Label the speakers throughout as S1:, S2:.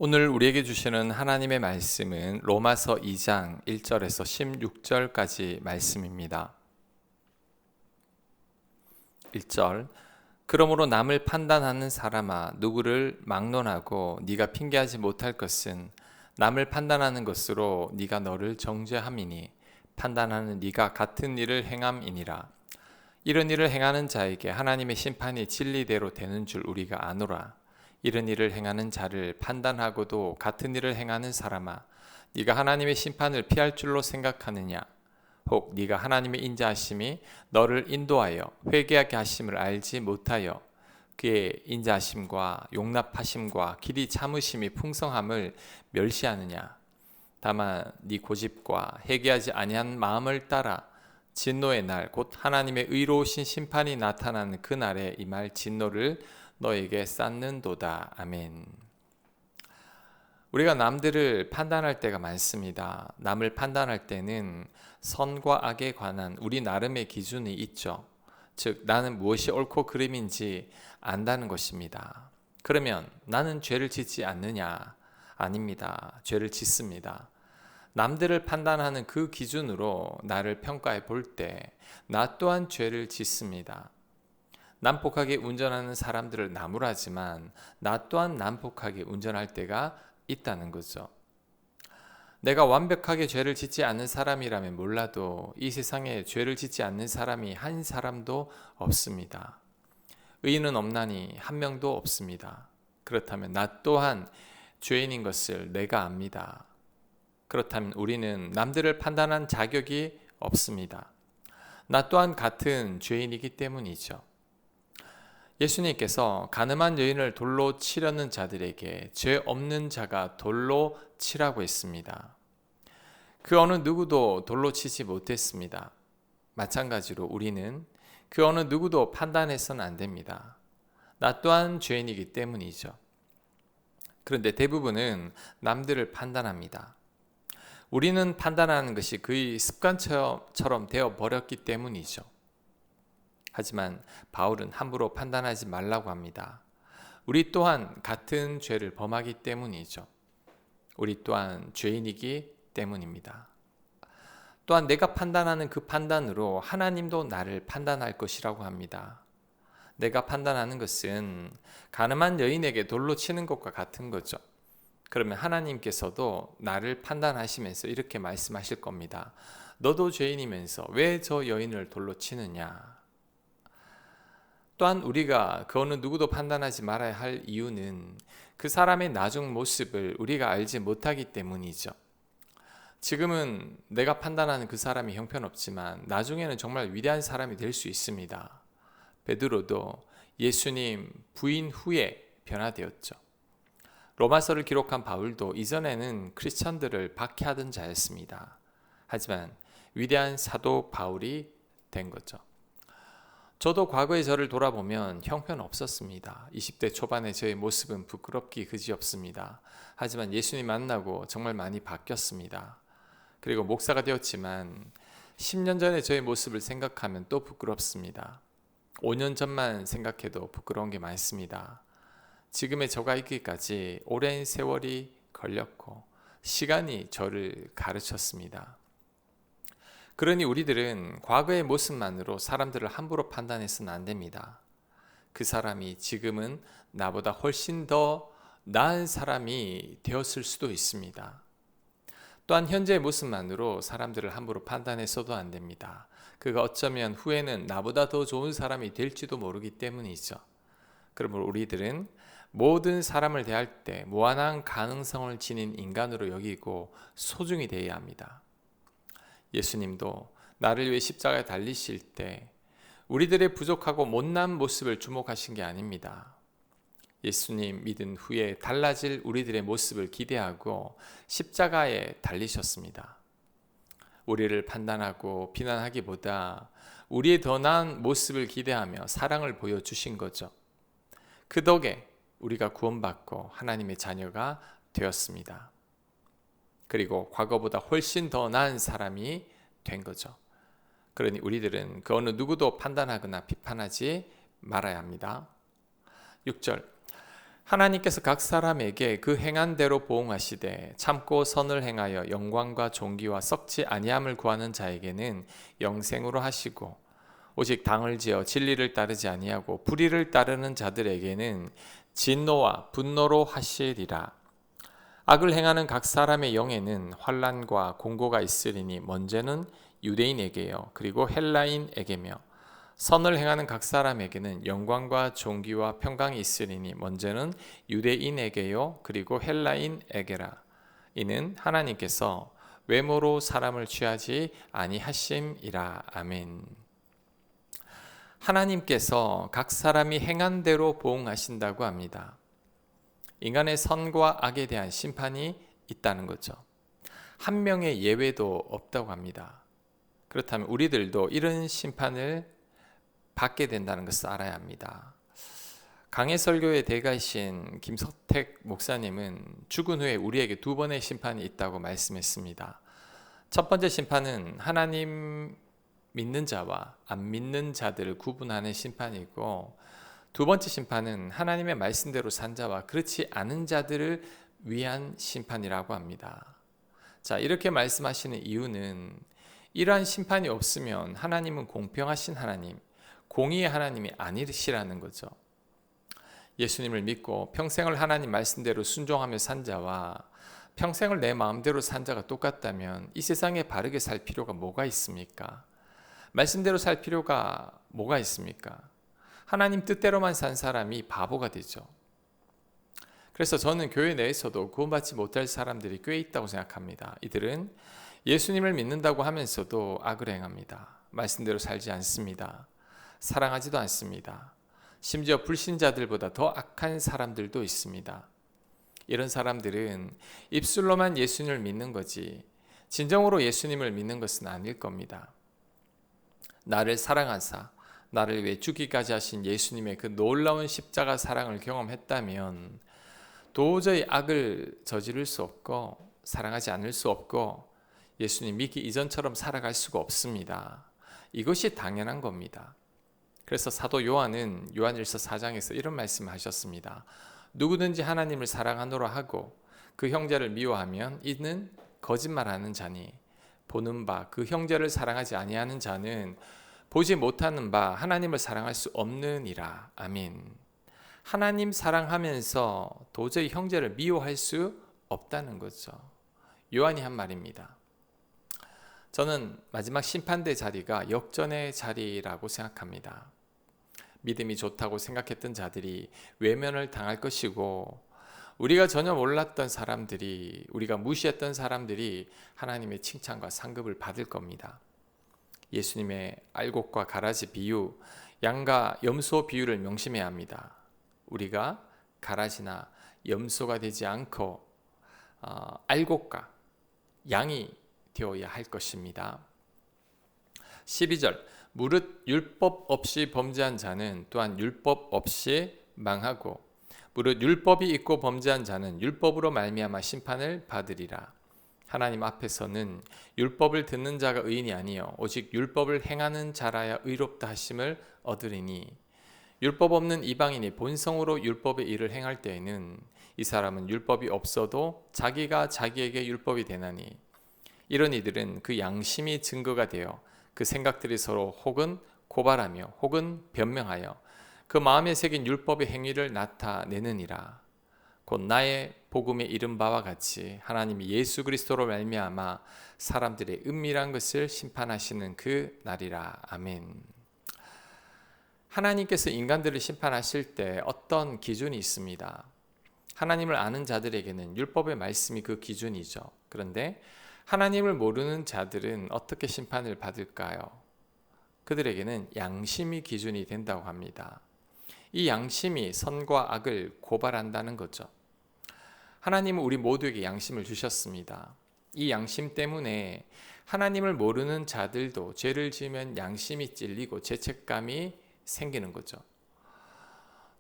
S1: 오늘 우리에게 주시는 하나님의 말씀은 로마서 2장 1절에서 16절까지 말씀입니다. 1절 그러므로 남을 판단하는 사람아 누구를 막론하고 네가 핑계하지 못할 것은 남을 판단하는 것으로 네가 너를 정죄함이니 판단하는 네가 같은 일을 행함이니라. 이런 일을 행하는 자에게 하나님의 심판이 진리대로 되는 줄 우리가 아노라. 이런 일을 행하는 자를 판단하고도 같은 일을 행하는 사람아 네가 하나님의 심판을 피할 줄로 생각하느냐. 혹 네가 하나님의 인자하심이 너를 인도하여 회개하게 하심을 알지 못하여 그의 인자하심과 용납하심과 길이 참으심이 풍성함을 멸시하느냐. 다만 네 고집과 회개하지 아니한 마음을 따라 진노의 날 곧 하나님의 의로우신 심판이 나타나는 그 날에 임할 진노를 너에게 쌓는도다. 아멘. 우리가 남들을 판단할 때가 많습니다. 남을 판단할 때는 선과 악에 관한 우리 나름의 기준이 있죠. 즉 나는 무엇이 옳고 그름인지 안다는 것입니다. 그러면 나는 죄를 짓지 않느냐? 아닙니다. 죄를 짓습니다. 남들을 판단하는 그 기준으로 나를 평가해 볼 때 나 또한 죄를 짓습니다. 난폭하게 운전하는 사람들을 나무라지만 나 또한 난폭하게 운전할 때가 있다는 거죠. 내가 완벽하게 죄를 짓지 않는 사람이라면 몰라도 이 세상에 죄를 짓지 않는 사람이 한 사람도 없습니다. 의인은 없나니 한 명도 없습니다. 그렇다면 나 또한 죄인인 것을 내가 압니다. 그렇다면 우리는 남들을 판단한 자격이 없습니다. 나 또한 같은 죄인이기 때문이죠. 예수님께서 가늠한 여인을 돌로 치려는 자들에게 죄 없는 자가 돌로 치라고 했습니다. 그 어느 누구도 돌로 치지 못했습니다. 마찬가지로 우리는 그 어느 누구도 판단해서는 안 됩니다. 나 또한 죄인이기 때문이죠. 그런데 대부분은 남들을 판단합니다. 우리는 판단하는 것이 거의 습관처럼 되어버렸기 때문이죠. 하지만 바울은 함부로 판단하지 말라고 합니다. 우리 또한 같은 죄를 범하기 때문이죠. 우리 또한 죄인이기 때문입니다. 또한 내가 판단하는 그 판단으로 하나님도 나를 판단할 것이라고 합니다. 내가 판단하는 것은 가늠한 여인에게 돌로 치는 것과 같은 거죠. 그러면 하나님께서도 나를 판단하시면서 이렇게 말씀하실 겁니다. 너도 죄인이면서 왜 저 여인을 돌로 치느냐? 또한 우리가 그 어느 누구도 판단하지 말아야 할 이유는 그 사람의 나중 모습을 우리가 알지 못하기 때문이죠. 지금은 내가 판단하는 그 사람이 형편없지만 나중에는 정말 위대한 사람이 될 수 있습니다. 베드로도 예수님 부인 후에 변화되었죠. 로마서를 기록한 바울도 이전에는 크리스천들을 박해하던 자였습니다. 하지만 위대한 사도 바울이 된 거죠. 저도 과거의 저를 돌아보면 형편없었습니다. 20대 초반의 저의 모습은 부끄럽기 그지없습니다. 하지만 예수님 만나고 정말 많이 바뀌었습니다. 그리고 목사가 되었지만 10년 전의 저의 모습을 생각하면 또 부끄럽습니다. 5년 전만 생각해도 부끄러운 게 많습니다. 지금의 저가 있기까지 오랜 세월이 걸렸고 시간이 저를 가르쳤습니다. 그러니 우리들은 과거의 모습만으로 사람들을 함부로 판단해서는 안 됩니다. 그 사람이 지금은 나보다 훨씬 더 나은 사람이 되었을 수도 있습니다. 또한 현재의 모습만으로 사람들을 함부로 판단해서도 안 됩니다. 그가 어쩌면 후에는 나보다 더 좋은 사람이 될지도 모르기 때문이죠. 그러므로 우리들은 모든 사람을 대할 때 무한한 가능성을 지닌 인간으로 여기고 소중히 대해야 합니다. 예수님도 나를 위해 십자가에 달리실 때 우리들의 부족하고 못난 모습을 주목하신 게 아닙니다. 예수님 믿은 후에 달라질 우리들의 모습을 기대하고 십자가에 달리셨습니다. 우리를 판단하고 비난하기보다 우리의 더 나은 모습을 기대하며 사랑을 보여주신 거죠. 그 덕에 우리가 구원받고 하나님의 자녀가 되었습니다. 그리고 과거보다 훨씬 더 나은 사람이 된 거죠. 그러니 우리들은 그 어느 누구도 판단하거나 비판하지 말아야 합니다. 6절 하나님께서 각 사람에게 그 행한 대로 보응하시되 참고 선을 행하여 영광과 존귀와 썩지 아니함을 구하는 자에게는 영생으로 하시고 오직 당을 지어 진리를 따르지 아니하고 불의를 따르는 자들에게는 진노와 분노로 하시리라. 악을 행하는 각 사람의 영에는 환난과 공고가 있으리니 먼저는 유대인에게요 그리고 헬라인에게며 선을 행하는 각 사람에게는 영광과 존귀와 평강이 있으리니 먼저는 유대인에게요 그리고 헬라인에게라. 이는 하나님께서 외모로 사람을 취하지 아니하심이라. 아멘. 하나님께서 각 사람이 행한 대로 보응하신다고 합니다. 인간의 선과 악에 대한 심판이 있다는 거죠. 한 명의 예외도 없다고 합니다. 그렇다면 우리들도 이런 심판을 받게 된다는 것을 알아야 합니다. 강해설교의 대가이신 김석택 목사님은 죽은 후에 우리에게 두 번의 심판이 있다고 말씀했습니다. 첫 번째 심판은 하나님 믿는 자와 안 믿는 자들을 구분하는 심판이고, 두 번째 심판은 하나님의 말씀대로 산 자와 그렇지 않은 자들을 위한 심판이라고 합니다. 자, 이렇게 말씀하시는 이유는 이러한 심판이 없으면 하나님은 공평하신 하나님, 공의의 하나님이 아니시라는 거죠. 예수님을 믿고 평생을 하나님 말씀대로 순종하며 산 자와 평생을 내 마음대로 산 자가 똑같다면 이 세상에 바르게 살 필요가 뭐가 있습니까? 말씀대로 살 필요가 뭐가 있습니까? 하나님 뜻대로만 산 사람이 바보가 되죠. 그래서 저는 교회 내에서도 구원받지 못할 사람들이 꽤 있다고 생각합니다. 이들은 예수님을 믿는다고 하면서도 악을 행합니다. 말씀대로 살지 않습니다. 사랑하지도 않습니다. 심지어 불신자들보다 더 악한 사람들도 있습니다. 이런 사람들은 입술로만 예수님을 믿는 거지 진정으로 예수님을 믿는 것은 아닐 겁니다. 나를 사랑하사 나를 위해 죽기까지 하신 예수님의 그 놀라운 십자가 사랑을 경험했다면 도저히 악을 저지를 수 없고 사랑하지 않을 수 없고 예수님 믿기 이전처럼 살아갈 수가 없습니다. 이것이 당연한 겁니다. 그래서 사도 요한은 요한일서 4장에서 이런 말씀을 하셨습니다. 누구든지 하나님을 사랑하노라 하고 그 형제를 미워하면 이는 거짓말하는 자니 보는 바 그 형제를 사랑하지 아니하는 자는 보지 못하는 바 하나님을 사랑할 수 없느니라. 아멘. 하나님 사랑하면서 도저히 형제를 미워할 수 없다는 거죠. 요한이 한 말입니다. 저는 마지막 심판대 자리가 역전의 자리라고 생각합니다. 믿음이 좋다고 생각했던 자들이 외면을 당할 것이고, 우리가 전혀 몰랐던 사람들이, 우리가 무시했던 사람들이 하나님의 칭찬과 상급을 받을 겁니다. 예수님의 알곡과 가라지 비유, 양과 염소 비유를 명심해야 합니다. 우리가 가라지나 염소가 되지 않고 알곡과 양이 되어야 할 것입니다. 12절, 무릇 율법 없이 범죄한 자는 또한 율법 없이 망하고 무릇 율법이 있고 범죄한 자는 율법으로 말미암아 심판을 받으리라. 하나님 앞에서는 율법을 듣는 자가 의인이 아니요 오직 율법을 행하는 자라야 의롭다 하심을 얻으리니, 율법 없는 이방인이 본성으로 율법의 일을 행할 때에는 이 사람은 율법이 없어도 자기가 자기에게 율법이 되나니, 이런 이들은 그 양심이 증거가 되어 그 생각들이 서로 혹은 고발하며 혹은 변명하여 그 마음에 새긴 율법의 행위를 나타내느니라. 곧 나의 복음에 이른 바와 같이 하나님이 예수 그리스도로 말미암아 사람들의 은밀한 것을 심판하시는 그 날이라. 아멘. 하나님께서 인간들을 심판하실 때 어떤 기준이 있습니다. 하나님을 아는 자들에게는 율법의 말씀이 그 기준이죠. 그런데 하나님을 모르는 자들은 어떻게 심판을 받을까요? 그들에게는 양심이 기준이 된다고 합니다. 이 양심이 선과 악을 고발한다는 거죠. 하나님은 우리 모두에게 양심을 주셨습니다. 이 양심 때문에 하나님을 모르는 자들도 죄를 지으면 양심이 찔리고 죄책감이 생기는 거죠.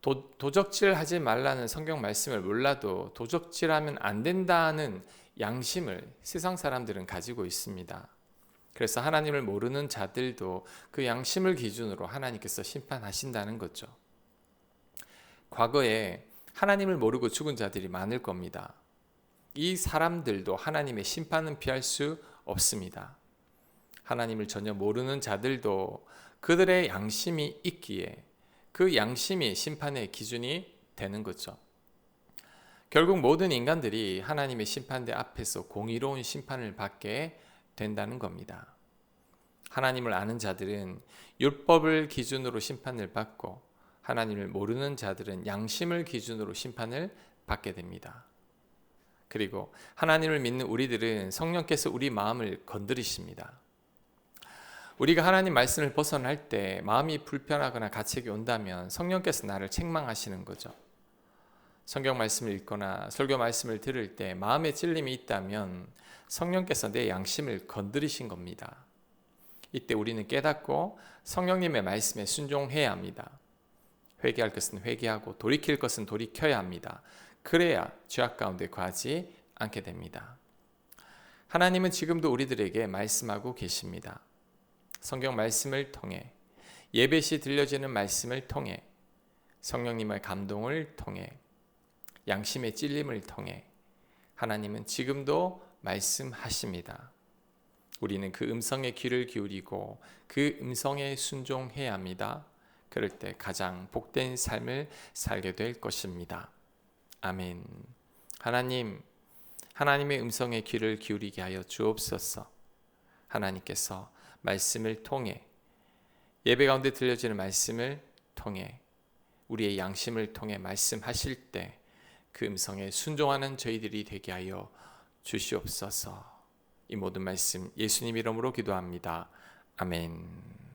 S1: 도적질하지 말라는 성경 말씀을 몰라도 도적질하면 안 된다는 양심을 세상 사람들은 가지고 있습니다. 그래서 하나님을 모르는 자들도 그 양심을 기준으로 하나님께서 심판하신다는 거죠. 과거에 하나님을 모르고 죽은 자들이 많을 겁니다. 이 사람들도 하나님의 심판은 피할 수 없습니다. 하나님을 전혀 모르는 자들도 그들의 양심이 있기에 그 양심이 심판의 기준이 되는 거죠. 결국 모든 인간들이 하나님의 심판대 앞에서 공의로운 심판을 받게 된다는 겁니다. 하나님을 아는 자들은 율법을 기준으로 심판을 받고 하나님을 모르는 자들은 양심을 기준으로 심판을 받게 됩니다. 그리고 하나님을 믿는 우리들은 성령께서 우리 마음을 건드리십니다. 우리가 하나님 말씀을 벗어날 때 마음이 불편하거나 가책이 온다면 성령께서 나를 책망하시는 거죠. 성경 말씀을 읽거나 설교 말씀을 들을 때 마음에 찔림이 있다면 성령께서 내 양심을 건드리신 겁니다. 이때 우리는 깨닫고 성령님의 말씀에 순종해야 합니다. 회개할 것은 회개하고 돌이킬 것은 돌이켜야 합니다. 그래야 죄악 가운데 거하지 않게 됩니다. 하나님은 지금도 우리들에게 말씀하고 계십니다. 성경 말씀을 통해, 예배 시 들려지는 말씀을 통해, 성령님의 감동을 통해, 양심의 찔림을 통해 하나님은 지금도 말씀하십니다. 우리는 그 음성에 귀를 기울이고 그 음성에 순종해야 합니다. 그럴 때 가장 복된 삶을 살게 될 것입니다. 아멘. 하나님, 하나님의 음성에 귀를 기울이게 하여 주옵소서. 하나님께서 말씀을 통해, 예배 가운데 들려지는 말씀을 통해, 우리의 양심을 통해 말씀하실 때 그 음성에 순종하는 저희들이 되게 하여 주시옵소서. 이 모든 말씀 예수님 이름으로 기도합니다. 아멘.